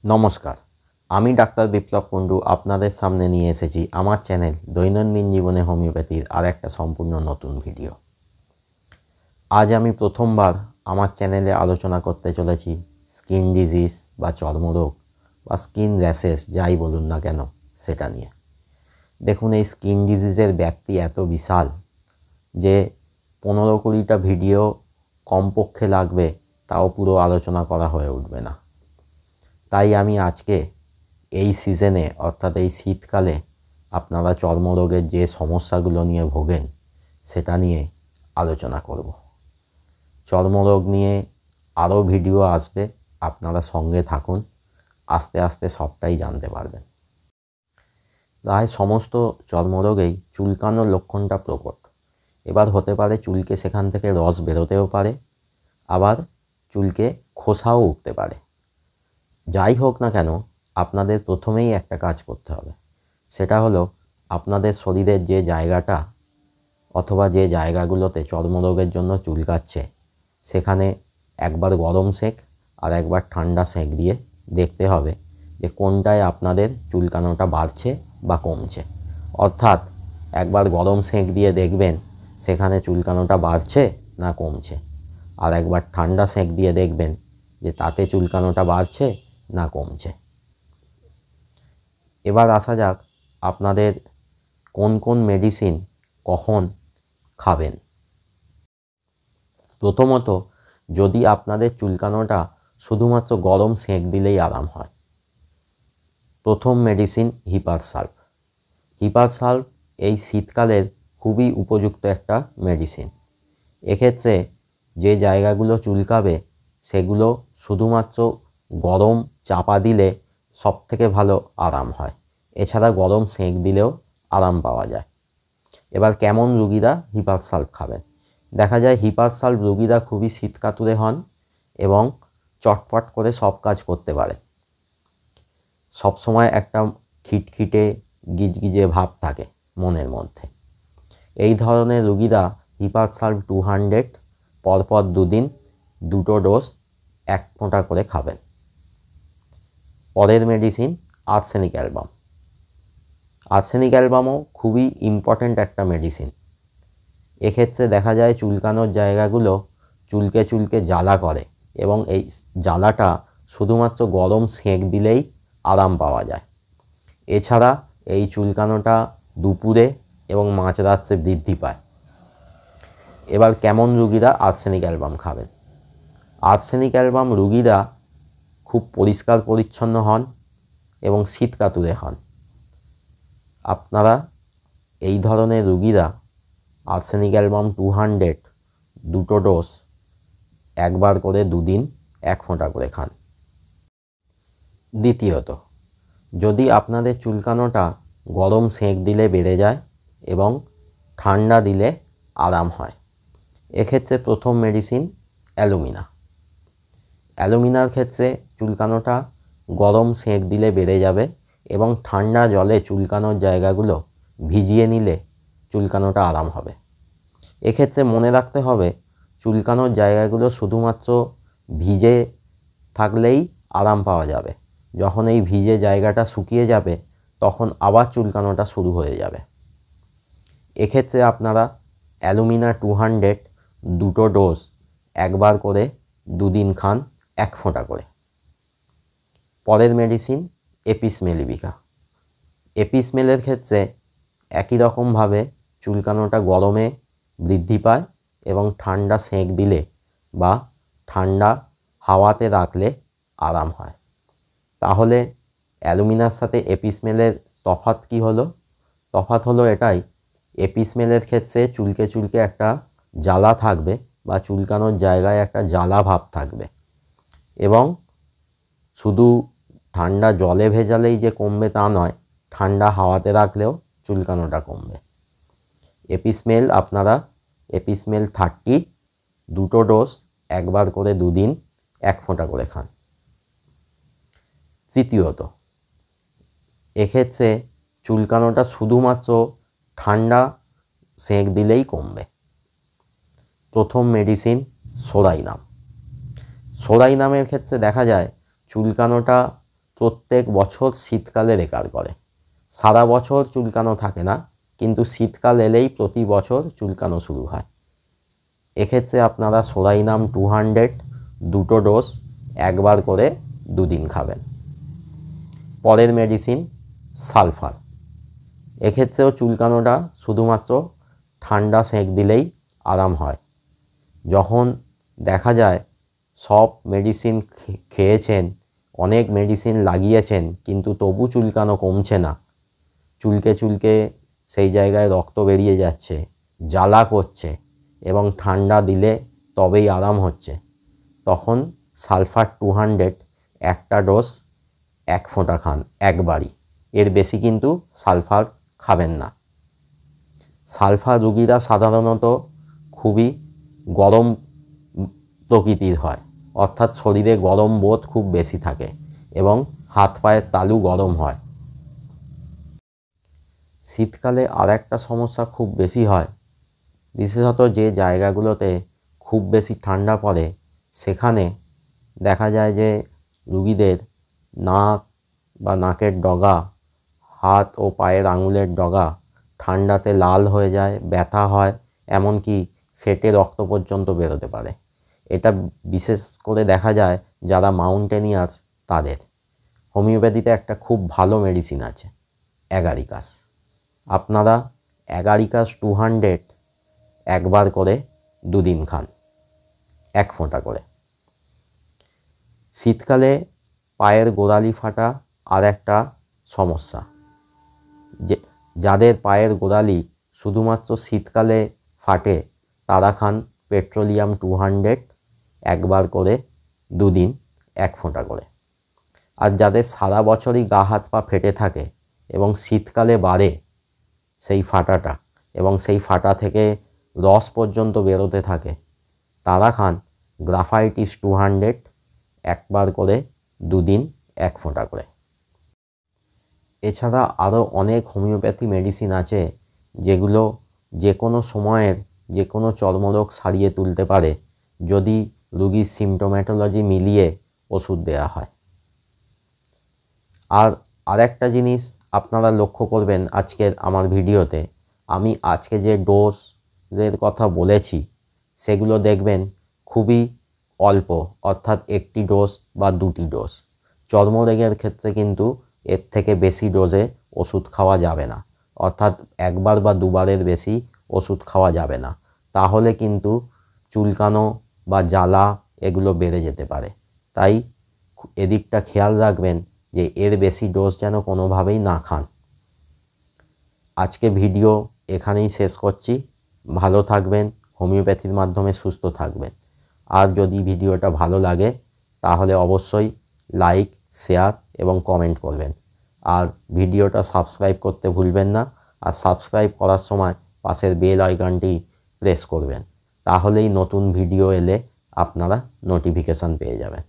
নমস্কার, আমি ডাক্তার বিপ্লব কুণ্ডু আপনাদের সামনে নিয়ে এসেছি আমার চ্যানেল দৈনন্দিন জীবনে হোমিওপ্যাথির আর একটা সম্পূর্ণ নতুন ভিডিও। আজ আমি প্রথমবার আমার চ্যানেলে আলোচনা করতে চলেছি স্কিন ডিজিজ বা চর্মরোগ বা স্কিন র্যাশেস যাই বলুন না কেন সেটা নিয়ে। দেখুন, এই স্কিন ডিজিজের ব্যাপ্তি এত বিশাল যে 15-20টা ভিডিও কমপক্ষে লাগবে, তাও পুরো আলোচনা করা হয়ে উঠবে না। তাই আমি আজকে এই সিজনে অর্থাৎ এই শীতকালে আপনারা চর্মরোগের যে সমস্যাগুলো নিয়ে ভোগেন সেটা নিয়ে আলোচনা করব। চর্মরোগ নিয়ে আরও ভিডিও আসবে, আপনারা সঙ্গে থাকুন, আস্তে আস্তে সবটাই জানতে পারবেন। প্রায় সমস্ত চর্মরোগেই চুলকানোর লক্ষণটা প্রকট। এবার হতে পারে চুলকে সেখান থেকে রস বেরোতেও পারে, আবার চুলকে খোসাও উঠতে পারে। যাই হোক না কেন, আপনাদের প্রথমেই একটা কাজ করতে হবে, সেটা হলো আপনাদের শরীরের যে জায়গাটা অথবা যে জায়গাগুলোতে চর্মরোগের জন্য চুলকাচ্ছে সেখানে একবার গরম সেঁক আর একবার ঠান্ডা সেঁক দিয়ে দেখতে হবে যে কোনটায় আপনাদের চুলকানোটা বাড়ছে বা কমছে। অর্থাৎ একবার গরম সেঁক দিয়ে দেখবেন সেখানে চুলকানোটা বাড়ছে না কমছে, আর একবার ঠান্ডা সেঁক দিয়ে দেখবেন যে তাতে চুলকানোটা বাড়ছে না কমছে। এবার আসা যাক আপনাদের কোন কোন মেডিসিন কখন খাবেন। প্রথমত, যদি আপনাদের চুলকানোটা শুধুমাত্র গরম সেঁক দিলেই আরাম হয়, প্রথম medicine hepar sulph. Hepar sulph এই শীতকালের খুবই উপযুক্ত একটা মেডিসিন। এক্ষেত্রে যে জায়গাগুলো চুলকাবে সেগুলো শুধুমাত্র গরম চাপা দিলে সবথেকে ভালো আরাম হয়, এছাড়া গরম সেঁক দিলেও আরাম পাওয়া যায়। এবার কেমন রুগীরা হিপার সালফ খাবেন? দেখা যায় হিপার সালফ রুগীরা খুবই শীতকাতুরে হন এবং চটপট করে সব কাজ করতে পারে। সবসময় একটা খিটখিটে গিজগিজে ভাব থাকে মনের মধ্যে। এই ধরনের রুগীরা হিপার সালফ 200 পরপর 2 দিন 2টো ডোজ 1 ফোঁটা করে খাবেন। পরের মেডিসিন আর্সেনিক অ্যালবাম। আর্সেনিক অ্যালবামও খুবই ইম্পর্ট্যান্ট একটা মেডিসিন। এক্ষেত্রে দেখা যায় চুলকানোর জায়গাগুলো চুলকে চুলকে জ্বালা করে এবং এই জ্বালাটা শুধুমাত্র গরম সেঁক দিলেই আরাম পাওয়া যায়। এছাড়া এই চুলকানোটা দুপুরে এবং মাঝরাত্রে বৃদ্ধি পায়। এবার কেমন রুগীরা আর্সেনিক অ্যালবাম খাবেন? আর্সেনিক অ্যালবাম রুগীরা খুব পরিষ্কার পরিচ্ছন্ন হন এবং শীতকাতুরে হন। আপনারা এই ধরনের রুগীরা আর্সেনিক অ্যালবাম 200 2টো ডোজ একবার করে 2 দিন 1 ফোঁটা করে খান। দ্বিতীয়ত, যদি আপনাদের চুলকানোটা গরম সেঁক দিলে বেড়ে যায় এবং ঠান্ডা দিলে আরাম হয়, এক্ষেত্রে প্রথম মেডিসিন অ্যালুমিনা। অ্যালুমিনার ক্ষেত্রে চুলকানোটা গরম সেঁক দিলে বেড়ে যাবে এবং ঠান্ডা জলে চুলকানোর জায়গাগুলো ভিজিয়ে নিলে চুলকানোটা আরাম হবে। এক্ষেত্রে মনে রাখতে হবে চুলকানোর জায়গাগুলো শুধুমাত্র ভিজে থাকলেই আরাম পাওয়া যাবে। যখন এই ভিজে জায়গাটা শুকিয়ে যাবে তখন আবার চুলকানোটা শুরু হয়ে যাবে। এক্ষেত্রে আপনারা অ্যালুমিনা 200 2টো ডোজ একবার করে 2 দিন খান 1 ফোঁটা করে। পরের মেডিসিন এপিস মেলিভিকা। এপিস মেলের ক্ষেত্রে একই রকমভাবে চুলকানোটা গরমে বৃদ্ধি পায় এবং ঠান্ডা সেঁক দিলে বা ঠান্ডা হাওয়াতে রাখলে আরাম হয়। তাহলে অ্যালুমিনার সাথে এপিস মেলের তফাৎ কী হলো? তফাৎ হলো এটাই, এপিস মেলের ক্ষেত্রে চুলকে চুলকে একটা জ্বালা থাকবে বা চুলকানোর জায়গায় একটা জ্বালা ভাব থাকবে এবং শুধু ঠান্ডা জলে ভেজালেই যে কমবে তা নয়, ঠান্ডা হাওয়াতে রাখলেও চুলকানোটা কমবে। এপিসমেল আপনারা এপিসমেল 30 2টো ডোজ একবার করে 2 দিন 1 ফোঁটা করে খান। তৃতীয়ত, এক্ষেত্রে চুলকানোটা শুধুমাত্র ঠান্ডা সেঁক দিলেই কমবে। প্রথম মেডিসিন সোরাইনাম। সোরাইনামের ক্ষেত্রে দেখা যায় চুলকানোটা প্রত্যেক বছর শীতকালে রেকার করে। সারা বছর চুলকানো থাকে না, কিন্তু শীতকাল এলেই প্রতি বছর চুলকানো শুরু হয়। এক্ষেত্রে আপনারা সোরাইনাম 200 দুটো ডোজ একবার করে 2 দিন খাবেন। পরের মেডিসিন সালফার। এক্ষেত্রেও চুলকানোটা শুধুমাত্র ঠান্ডা সেঁক দিলেই আরাম হয়। যখন দেখা যায় সব মেডিসিন খেয়েছেন, অনেক মেডিসিন লাগিয়েছেন, কিন্তু তবু চুলকানো কমছে না, চুলকে চুলকে সেই জায়গায় রক্ত বেরিয়ে যাচ্ছে, জ্বালা করছে এবং ঠান্ডা দিলে তবেই আরাম হচ্ছে, তখন সালফার 200 একটা ডোজ 1 ফোঁটা খান একবারই। এর বেশি কিন্তু সালফার খাবেন না। সালফার রোগীরা সাধারণত খুবই গরম প্রকৃতির হয়, অর্থাৎ শরীরে গরম বোধ খুব বেশি থাকে এবং হাত পায়ের তালু গরম হয়। শীতকালে আর একটা সমস্যা খুব বেশি হয়, বিশেষত যে জায়গাগুলোতে খুব বেশি ঠান্ডা পড়ে সেখানে দেখা যায় যে রুগীদের নাক বা নাকের ডগা, হাত ও পায়ের আঙুলের ডগা ঠান্ডাতে লাল হয়ে যায়, ব্যথা হয়, এমনকি ফেটে রক্ত পর্যন্ত বেরোতে পারে। এটা বিশেষ করে দেখা যায় যারা মাউন্টেনিয়ার্স তাদের। হোমিওপ্যাথিতে একটা খুব ভালো মেডিসিন আছে, অ্যাগারিকাস। আপনারা অ্যাগারিকাস 200 একবার করে 2 দিন খান, 1 ফোঁটা করে। শীতকালে পায়ের গোড়ালি ফাটা আর একটা সমস্যা। যাদের পায়ের গোড়ালি শুধুমাত্র শীতকালে ফাটে তারা খান পেট্রোলিয়াম 200 একবার করে 2 দিন 1 ফোঁটা করে। আর যাদের সারা বছরই গা হাত পা ফেটে থাকে এবং শীতকালে বাড়ে সেই ফাটাটা এবং সেই ফাটা থেকে রস পর্যন্ত বেরোতে থাকে, তারা খান গ্রাফাইটিস 200 একবার করে 2 দিন 1 ফোঁটা করে। এছাড়া আরও অনেক হোমিওপ্যাথি মেডিসিন আছে যেগুলো যে কোনো সময়ের যে কোনো চর্মরোগ সারিয়ে তুলতে পারে যদি রুগীর সিমটোম্যাটোলজি মিলিয়ে ওষুধ দেওয়া হয়। আর আরেকটা জিনিস আপনারা লক্ষ্য করবেন আজকের আমার ভিডিওতে, আমি আজকে যে ডোজের কথা বলেছি সেগুলো দেখবেন খুবই অল্প, অর্থাৎ 1টি ডোজ বা 2টি ডোজ। চর্মরোগের ক্ষেত্রে কিন্তু এর থেকে বেশি ডোজে ওষুধ খাওয়া যাবে না, অর্থাৎ একবার বা দুবারের বেশি ওষুধ খাওয়া যাবে না, তাহলে কিন্তু চুলকানো বা জ্বালা এগুলো বেড়ে যেতে পারে। তাই এদিকটা খেয়াল রাখবেন যে এর বেশি ডোজ যেন কোনোভাবেই না খান। আজকে ভিডিও এখানেই শেষ করছি। ভালো থাকবেন, হোমিওপ্যাথির মাধ্যমে সুস্থ থাকবেন। আর যদি ভিডিওটা ভালো লাগে তাহলে অবশ্যই লাইক, শেয়ার এবং কমেন্ট করবেন। আর ভিডিওটা সাবস্ক্রাইব করতে ভুলবেন না। আর সাবস্ক্রাইব করার সময় পাশের বেল আইকনটি প্রেস করবেন, তাহলেই নতুন ভিডিও এলে আপনারা নোটিফিকেশান পেয়ে যাবেন।